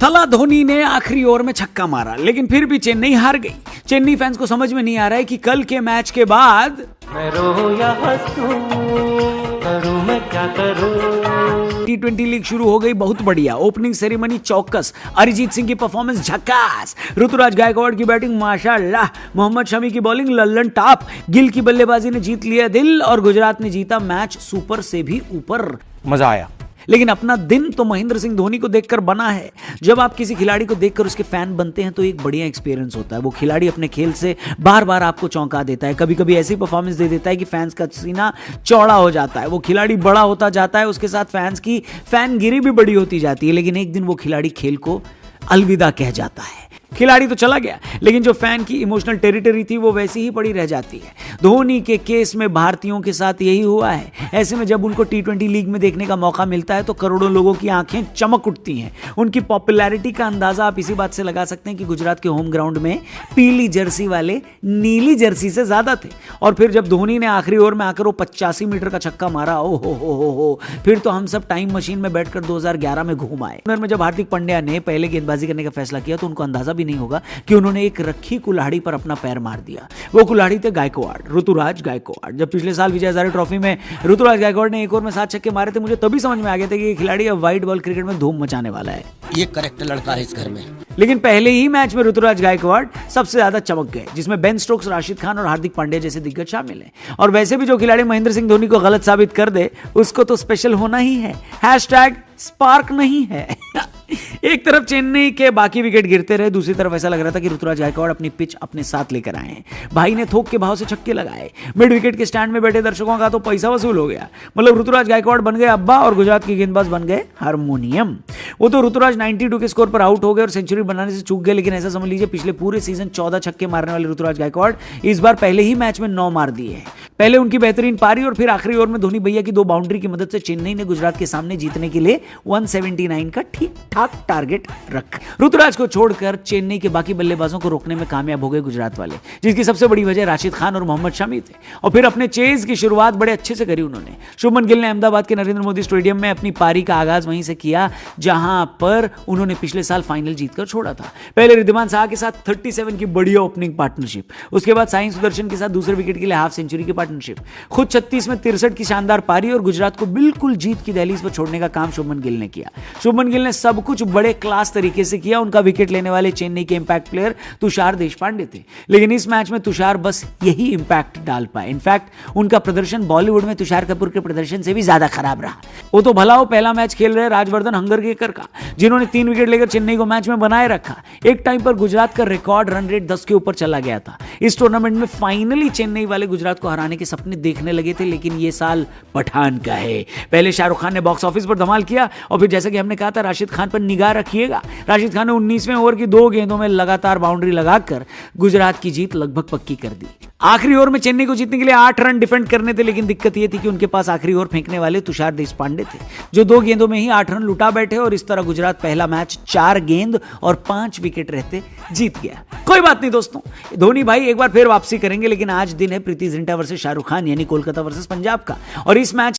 थला धोनी ने आखिरी ओवर में छक्का मारा, लेकिन फिर भी चेन्नई हार गई। चेन्नई फैंस को समझ में नहीं आ रहा है कि कल के मैच के बाद मैं रो या हंसूं, करूं मैं क्या करूं। T20 लीग शुरू हो गई बहुत बढ़िया। ओपनिंग सेरेमनी चौकस, अरिजीत सिंह की परफॉर्मेंस झकास, ऋतुराज गायकवाड़ की बैटिंग माशाल्लाह, मोहम्मद शमी की बॉलिंग लल्लन टॉप, गिल की बल्लेबाजी ने जीत लिया दिल और गुजरात ने जीता मैच सुपर से भी ऊपर। मजा आया। लेकिन अपना दिन तो महेंद्र सिंह धोनी को देखकर बना है। जब आप किसी खिलाड़ी को देखकर उसके फैन बनते हैं तो एक बढ़िया एक्सपीरियंस होता है। वो खिलाड़ी अपने खेल से बार बार आपको चौंका देता है, कभी कभी ऐसी परफॉर्मेंस दे देता है कि फैंस का सीना चौड़ा हो जाता है। वो खिलाड़ी बड़ा होता जाता है, उसके साथ फैंस की फैनगिरी भी बड़ी होती जाती है, लेकिन एक दिन वो खिलाड़ी खेल को अलविदा कह जाता है। खिलाड़ी तो चला गया, लेकिन जो फैन की इमोशनल टेरिटरी थी वो वैसी ही पड़ी रह जाती है। धोनी के केस में भारतीयों के साथ यही हुआ है। ऐसे में जब उनको T20 लीग में देखने का मौका मिलता है तो करोड़ों लोगों की आंखें चमक उठती हैं। उनकी पॉपुलैरिटी का अंदाजा आप इसी बात से लगा सकते हैं कि गुजरात के होम ग्राउंड में पीली जर्सी वाले नीली जर्सी से ज्यादा थे। और फिर जब धोनी ने आखिरी ओवर में आकर वो 85 मीटर का छक्का मारा, ओ हो, फिर तो हम सब टाइम मशीन में बैठकर 2011 में घूम आए। में जब हार्दिक पांड्या ने पहले गेंदबाजी करने का फैसला किया तो उनको अंदाजा भी नहीं होगा कि उन्होंने एक रखी कुल्हाड़ी पर अपना पैर मार दिया। वो कुल्हाड़ी थे गायकवाड़, ऋतुराज गायकवाड़। जब पिछले साल विजय हजारे ट्रॉफी में ऋतुराज गायकवाड़ ने एक ओवर में 7 छक्के मारे थे, मुझे तभी समझ में आ गया था कि ये खिलाड़ी अब व्हाइट बॉल क्रिकेट में धूम मचाने वाला है। ये करेक्ट लड़का है इस घर में। लेकिन पहले ही मैच में ऋतुराज गायकवाड़ सबसे ज्यादा चमक गए, जिसमें बेन स्टोक्स, राशिद खान और हार्दिक पांड्या जैसे दिग्गज शामिल हैं। और वैसे भी जो खिलाड़ी महेंद्र सिंह धोनी को गलत साबित कर दे उसको तो स्पेशल होना ही है। #स्पार्क नहीं है। एक तरफ चेन्नई के बाकी विकेट गिरते रहे, दूसरी तरफ ऐसा लग रहा था कि ऋतुराज गायकवाड़ अपनी पिच अपने साथ लेकर आए हैं। भाई ने थोक के भाव से छक्के लगाए, मिड विकेट के स्टैंड में बैठे दर्शकों का तो पैसा वसूल हो गया। मतलब ऋतुराज गायकवाड़ बन गए अब्बा और गुजरात के गेंदबाज बन गए हारमोनियम। वो तो ऋतुराज 92 के स्कोर पर आउट हो गए और सेंचुरी बनाने से चूक गए, लेकिन ऐसा समझ लीजिए पिछले पूरे सीजन 14 छक्के मारने वाले ऋतुराज गायकवाड़ इस बार पहले ही मैच में 9 मार दिए हैं। पहले उनकी बेहतरीन पारी और फिर आखिरी ओवर में धोनी भैया की 2 बाउंड्री की मदद से चेन्नई ने गुजरात के सामने जीतने के लिए 179 का ठीक ठाक टारगेट रख। ऋतुराज को छोड़कर चेन्नई के बाकी बल्लेबाजों को रोकने में कामयाब हो गए गुजरात वाले, जिसकी सबसे बड़ी वजह राशिद खान और मोहम्मद शमी थे। और फिर अपने चेज की शुरुआत बड़े अच्छे से करी उन्होंने। शुभमन गिल ने अहमदाबाद के नरेंद्र मोदी स्टेडियम में अपनी पारी का आगाज वहीं से किया जहां पर उन्होंने पिछले साल फाइनल जीतकर छोड़ा था। पहले रिद्धिमान साहा के साथ 37 की बढ़िया ओपनिंग पार्टनरशिप, उसके बाद साई सुदर्शन के साथ दूसरे विकेट के लिए हाफ सेंचुरी की पार्टनरशिप, खुद 36 में 63 की शानदार पारी और गुजरात को बिल्कुल जीत की दहलीज पर छोड़ने का काम शुभमन गिल ने किया। शुभमन गिल ने सब कुछ बड़े क्लास तरीके से किया। उनका विकेट लेने वाले चेन्नई के इंपैक्ट प्लेयर तुषार देशपांडे थे, लेकिन इस मैच में तुषार बस यही इंपैक्ट डाल पाए। इनफैक्ट उनका प्रदर्शन बॉलीवुड में तुषार कपूर के प्रदर्शन से भी ज्यादा खराब रहा। वो तो भला वो पहला मैच खेल रहे राजवर्धन हंगरगेकर का, जिन्होंने 3 विकेट लेकर चेन्नई को मैच में बनाए रखा। एक टाइम पर गुजरात का रिकॉर्ड रन रेट 10 के ऊपर चला गया था। इस टूर्नामेंट में फाइनली चेन्नई वाले गुजरात को हराने के सपने देखने लगे थे, लेकिन ये साल पठान का है। पहले शाहरुख खान ने बॉक्स ऑफिस पर धमाल किया और फिर जैसा कि हमने कहा था राशिद खान पर निगाह रखिएगा। राशिद खान ने 19वें ओवर की 2 गेंदों में लगातार बाउंड्री लगाकर गुजरात की जीत लगभग पक्की कर दी। आखिरी ओवर में चेन्नई को जीतने के लिए 8 रन डिफेंड करने थे, लेकिन दिक्कत यह थी कि उनके पास आखिरी ओवर फेंकने वाले तुषार देशपांडे थे, जो 2 गेंदों में ही 8 रन लुटा बैठे और इस तरह गुजरात पहला मैच 4 गेंद और 5 विकेट रहते जीत गया। कोई बात नहीं दोस्तों, धोनी भाई एक बार फिर वापसी करेंगे, लेकिन आज दिन है प्रीति जिंटा वर्सेस शाहरुख खान, यानी कोलकाता वर्सेस पंजाब का। और इस मैच